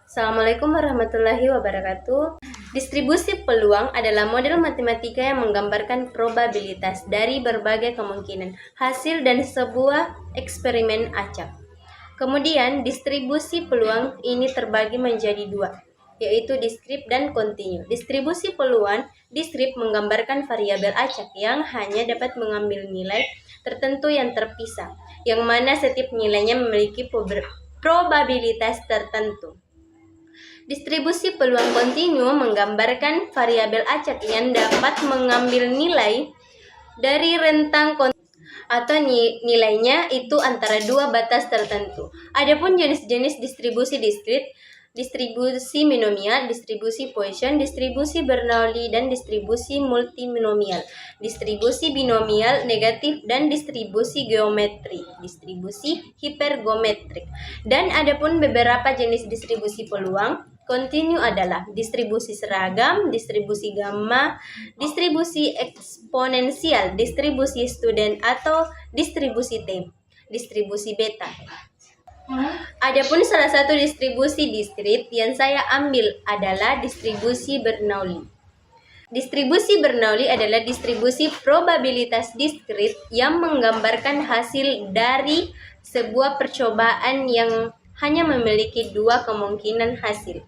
Assalamualaikum warahmatullahi wabarakatuh. Distribusi peluang adalah model matematika yang menggambarkan probabilitas dari berbagai kemungkinan hasil dan sebuah eksperimen acak. Kemudian, distribusi peluang ini terbagi menjadi dua, yaitu diskrip dan kontinu. Distribusi peluang diskrip menggambarkan variabel acak yang hanya dapat mengambil nilai tertentu yang terpisah, yang mana setiap nilainya memiliki probabilitas tertentu. Distribusi peluang kontinu menggambarkan variabel acak yang dapat mengambil nilai dari rentang atau nilainya itu antara dua batas tertentu. Adapun jenis-jenis distribusi diskrit, distribusi binomial, distribusi Poisson, distribusi Bernoulli, dan distribusi multinomial, distribusi binomial negatif, dan distribusi geometri, distribusi hipergeometrik. Dan adapun beberapa jenis distribusi peluang kontinu adalah distribusi seragam, distribusi gamma, distribusi eksponensial, distribusi student atau distribusi T, distribusi beta. Adapun salah satu distribusi diskrit yang saya ambil adalah distribusi Bernoulli. Distribusi Bernoulli adalah distribusi probabilitas diskrit yang menggambarkan hasil dari sebuah percobaan yang hanya memiliki dua kemungkinan hasil.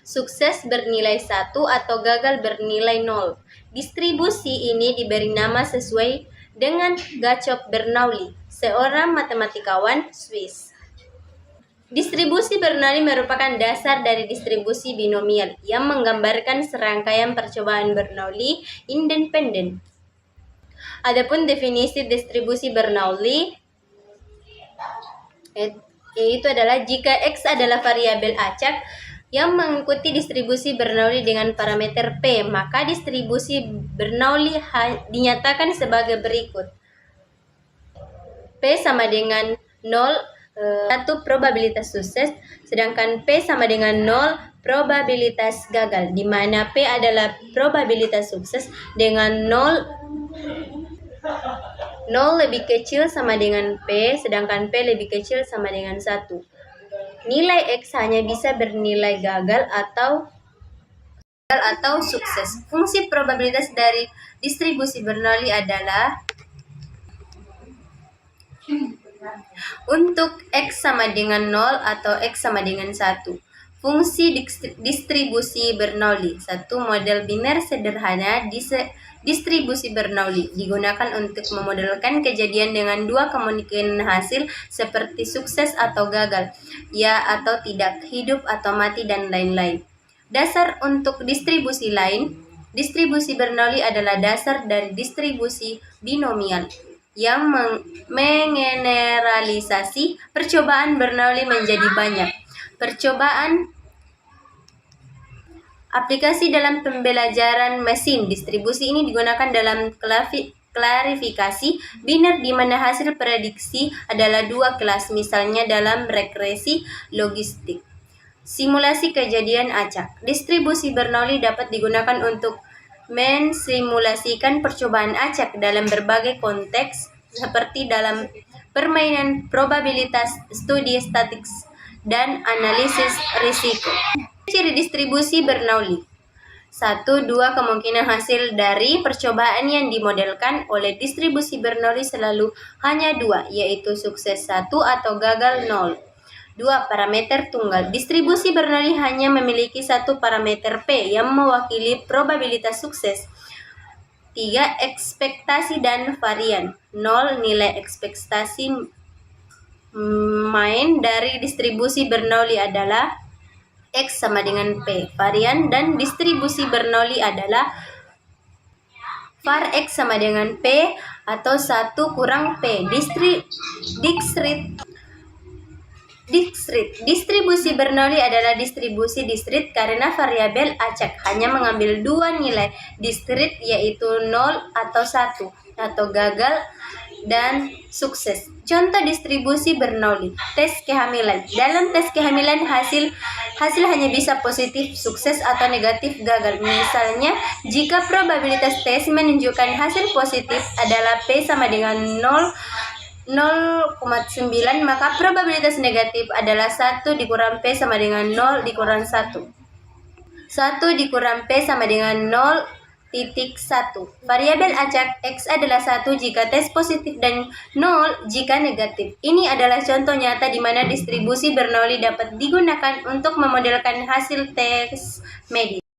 Sukses bernilai 1 atau gagal bernilai 0. Distribusi ini diberi nama sesuai dengan Gachow Bernoulli, seorang matematikawan Swiss. Distribusi Bernoulli merupakan dasar dari distribusi binomial yang menggambarkan serangkaian percobaan Bernoulli independen. Adapun definisi distribusi Bernoulli yaitu adalah jika X adalah variabel acak yang mengikuti distribusi Bernoulli dengan parameter P, maka distribusi Bernoulli dinyatakan sebagai berikut. P sama dengan 0, 1 probabilitas sukses, sedangkan P sama dengan 0 probabilitas gagal, di mana P adalah probabilitas sukses dengan 0 lebih kecil sama dengan P, sedangkan P lebih kecil sama dengan 1. Nilai X hanya bisa bernilai gagal atau sukses. Fungsi probabilitas dari distribusi Bernoulli adalah untuk X sama dengan 0 atau X sama dengan 1. Fungsi distribusi Bernoulli. Satu model biner sederhana distribusi Bernoulli digunakan untuk memodelkan kejadian dengan dua kemungkinan hasil seperti sukses atau gagal, ya atau tidak, hidup atau mati, dan lain-lain. Dasar untuk distribusi lain, distribusi Bernoulli adalah dasar dari distribusi binomial yang mengeneralisasi percobaan Bernoulli menjadi banyak percobaan. Aplikasi dalam pembelajaran mesin. Distribusi ini digunakan dalam klarifikasi biner di mana hasil prediksi adalah dua kelas, misalnya dalam regresi logistik. Simulasi kejadian acak. Distribusi Bernoulli dapat digunakan untuk mensimulasikan percobaan acak dalam berbagai konteks seperti dalam permainan probabilitas, studi statistik, dan analisis risiko. Ciri distribusi Bernoulli. 1. Dua kemungkinan hasil dari percobaan yang dimodelkan oleh distribusi Bernoulli selalu hanya dua, yaitu sukses 1 atau gagal 0. 2. Parameter tunggal. Distribusi Bernoulli hanya memiliki satu parameter P yang mewakili probabilitas sukses. 3. Ekspektasi dan varian. 0. Nilai ekspektasi main dari distribusi Bernoulli adalah X sama dengan P. Varian dan distribusi Bernoulli adalah var X sama dengan P atau 1 kurang P. Distribusi Bernoulli adalah distribusi diskrit karena variabel acak hanya mengambil dua nilai diskrit, yaitu 0 atau 1, atau gagal dan sukses. Contoh distribusi Bernoulli. Tes kehamilan. Dalam tes kehamilan hasil hanya bisa positif sukses atau negatif gagal. Misalnya, jika probabilitas tes menunjukkan hasil positif adalah P sama dengan 0, 0,9, maka probabilitas negatif adalah 1 dikurang P sama dengan 0 dikurang 1. 1 dikurang P sama dengan 0,1. Variabel acak X adalah 1 jika tes positif dan 0 jika negatif. Ini adalah contoh nyata di mana distribusi Bernoulli dapat digunakan untuk memodelkan hasil tes medis.